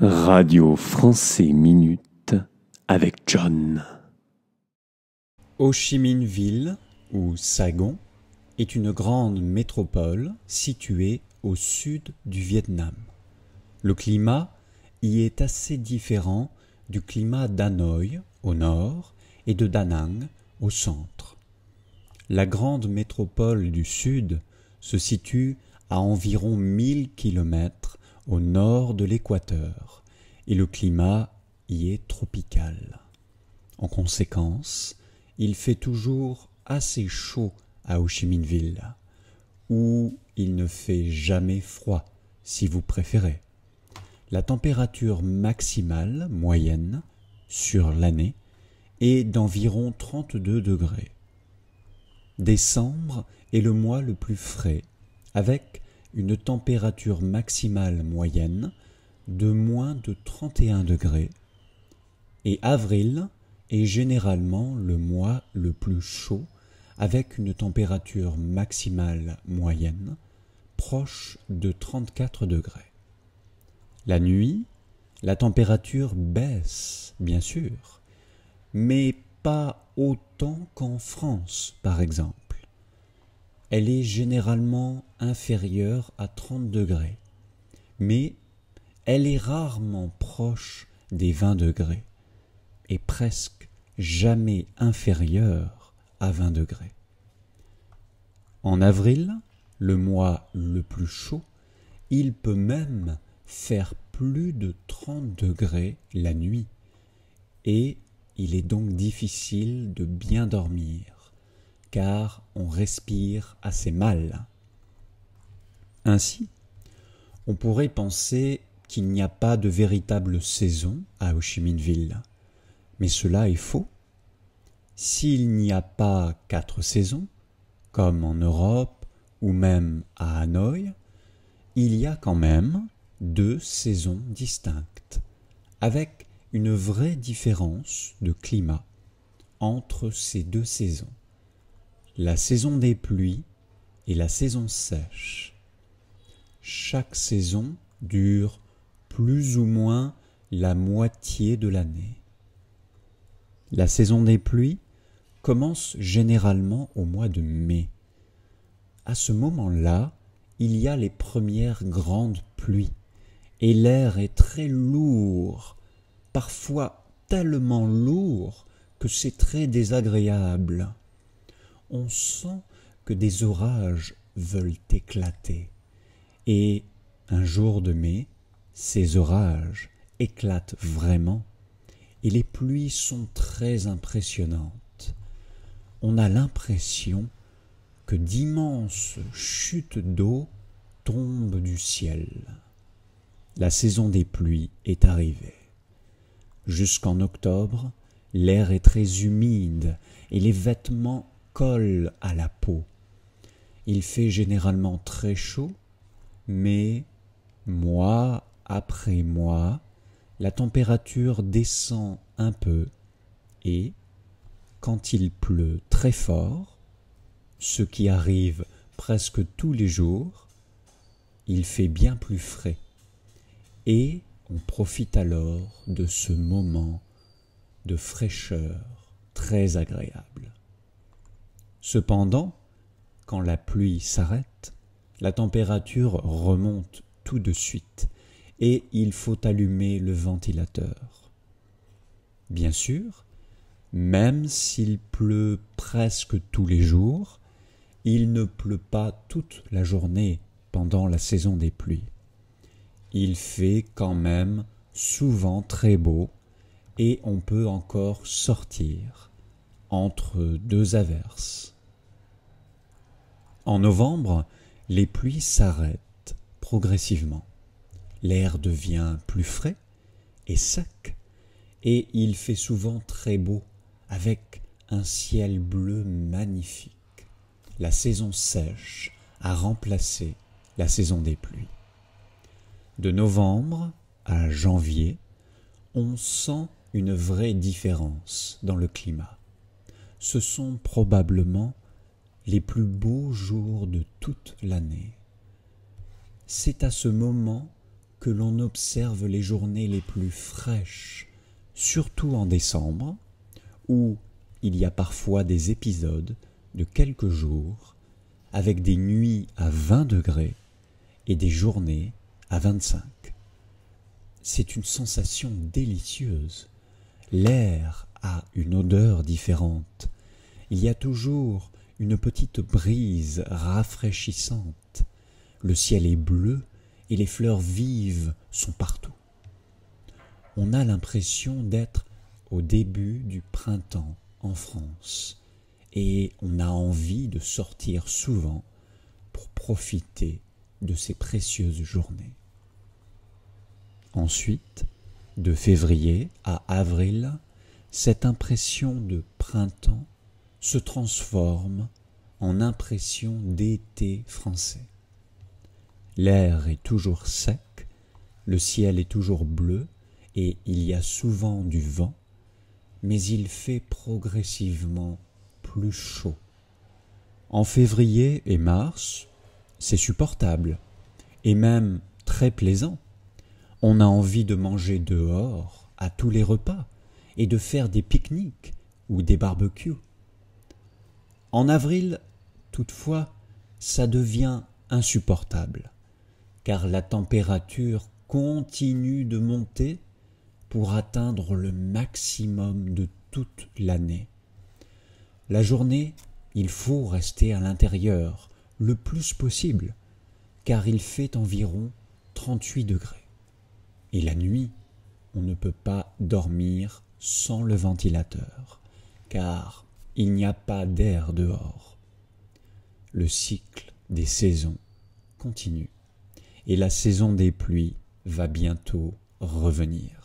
Radio Français Minute avec John. Ho Chi Minh Ville, ou Saigon, est une grande métropole située au sud du Vietnam. Le climat y est assez différent du climat d'Hanoï au nord et de Da Nang au centre. La grande métropole du sud se situe à environ 1000 km au nord de l'équateur et le climat y est tropical. En conséquence, il fait toujours assez chaud à Ho Chi Minh Ville, où il ne fait jamais froid, si vous préférez. La température maximale moyenne sur l'année est d'environ 32 degrés. Décembre est le mois le plus frais, avec une température maximale moyenne de moins de 31 degrés, et avril est généralement le mois le plus chaud, avec une température maximale moyenne proche de 34 degrés. La nuit, la température baisse, bien sûr, mais pas autant qu'en France, par exemple. Elle est généralement inférieure à 30 degrés, mais elle est rarement proche des 20 degrés et presque jamais inférieure à 20 degrés. En avril, le mois le plus chaud, il peut même faire plus de 30 degrés la nuit et il est donc difficile de bien dormir, car on respire assez mal. Ainsi, on pourrait penser qu'il n'y a pas de véritable saison à Ho Chi Minh Ville, mais cela est faux. S'il n'y a pas 4 saisons, comme en Europe ou même à Hanoï, il y a quand même 2 saisons distinctes, avec une vraie différence de climat entre ces 2 saisons. La saison des pluies et la saison sèche. Chaque saison dure plus ou moins la moitié de l'année. La saison des pluies commence généralement au mois de mai. À ce moment-là, il y a les premières grandes pluies et l'air est très lourd, parfois tellement lourd que c'est très désagréable. On sent que des orages veulent éclater. Et un jour de mai, ces orages éclatent vraiment et les pluies sont très impressionnantes. On a l'impression que d'immenses chutes d'eau tombent du ciel. La saison des pluies est arrivée. Jusqu'en octobre, l'air est très humide et les vêtements collent à la peau. Il fait généralement très chaud, mais mois après mois, la température descend un peu et, quand il pleut très fort, ce qui arrive presque tous les jours, il fait bien plus frais et on profite alors de ce moment de fraîcheur très agréable. Cependant, quand la pluie s'arrête, la température remonte tout de suite et il faut allumer le ventilateur. Bien sûr, même s'il pleut presque tous les jours, il ne pleut pas toute la journée pendant la saison des pluies. Il fait quand même souvent très beau et on peut encore sortir entre 2 averses. En novembre, les pluies s'arrêtent progressivement. L'air devient plus frais et sec et il fait souvent très beau avec un ciel bleu magnifique. La saison sèche a remplacé la saison des pluies. De novembre à janvier, on sent une vraie différence dans le climat. Ce sont probablement les plus beaux jours de toute l'année. C'est à ce moment que l'on observe les journées les plus fraîches, surtout en décembre, où il y a parfois des épisodes de quelques jours avec des nuits à 20 degrés et des journées à 25. C'est une sensation délicieuse. L'air a une odeur différente. Il y a toujours une petite brise rafraîchissante. Le ciel est bleu et les fleurs vives sont partout. On a l'impression d'être au début du printemps en France et on a envie de sortir souvent pour profiter de ces précieuses journées. Ensuite, de février à avril, cette impression de printemps se transforme en impression d'été français. L'air est toujours sec, le ciel est toujours bleu et il y a souvent du vent, mais il fait progressivement plus chaud. En février et mars, c'est supportable et même très plaisant. On a envie de manger dehors à tous les repas et de faire des pique-niques ou des barbecues. En avril, toutefois, ça devient insupportable, car la température continue de monter pour atteindre le maximum de toute l'année. La journée, il faut rester à l'intérieur le plus possible, car il fait environ 38 degrés. Et la nuit, on ne peut pas dormir sans le ventilateur, car il n'y a pas d'air dehors. Le cycle des saisons continue, et la saison des pluies va bientôt revenir.